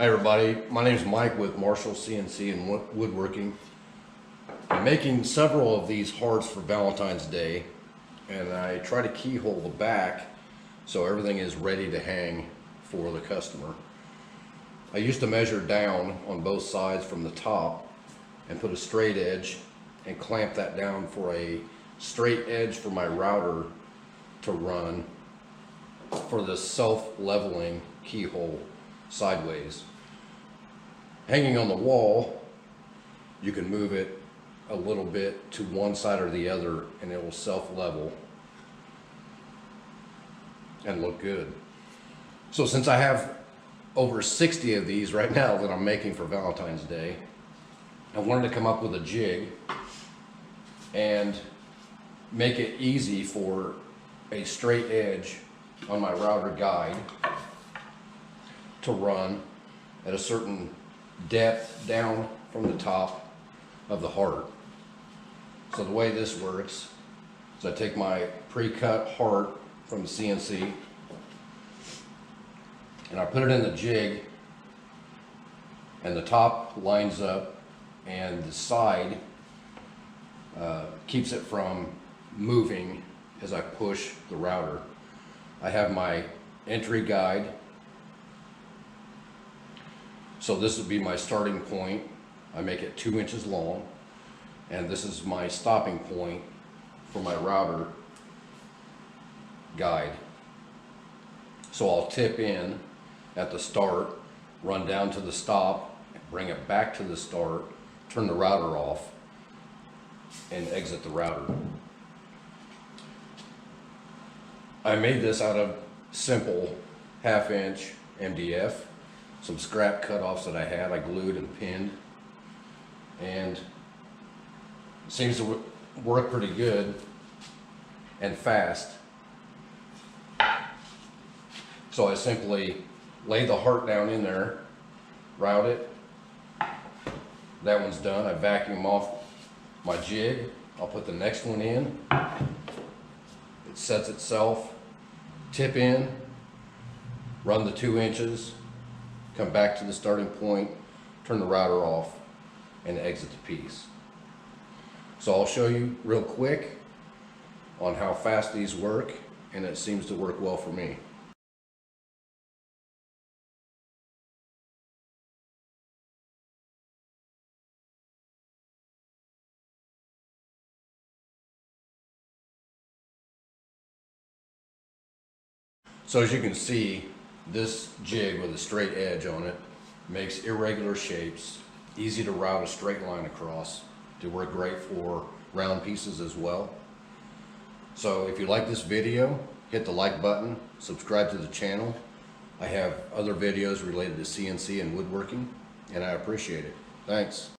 Hi everybody, my name is Mike with Marshall CNC and Woodworking. I'm making several of these hearts for Valentine's Day, and I try to keyhole the back so everything is ready to hang for the customer. I used to measure down on both sides from the top and put a straight edge and clamp that down for a straight edge for my router to run for the self-leveling keyhole sideways. Hanging on the wall, you can move it a little bit to one side or the other and it will self-level and look good. So since I have over 60 of these right now that I'm making for Valentine's Day, I wanted to come up with a jig and make it easy for a straight edge on my router guide to run at a certain depth down from the top of the heart. So the way this works is I take my pre-cut heart from the CNC and I put it in the jig, and the top lines up and the side keeps it from moving as I push the router. I have my entry guide, so this would be my starting point. I make it 2 inches long, and this is my stopping point for my router guide. So I'll tip in at the start, run down to the stop, bring it back to the start, turn the router off, and exit the router. I made this out of simple 1/2 inch MDF, some scrap cutoffs that I had, I glued and pinned, and it seems to work pretty good and fast. So I simply lay the heart down in there, route it. That one's done. I vacuum off my jig. I'll put the next one in. It sets itself, tip in, run the 2 inches, come back to the starting point, turn the router off, and exit the piece. So I'll show you real quick on how fast these work, and it seems to work well for me. So as you can see, this jig with a straight edge on it makes irregular shapes, easy to route a straight line across. They work great for round pieces as well. So if you like this video, hit the like button, subscribe to the channel. I have other videos related to CNC and woodworking, and I appreciate it. Thanks.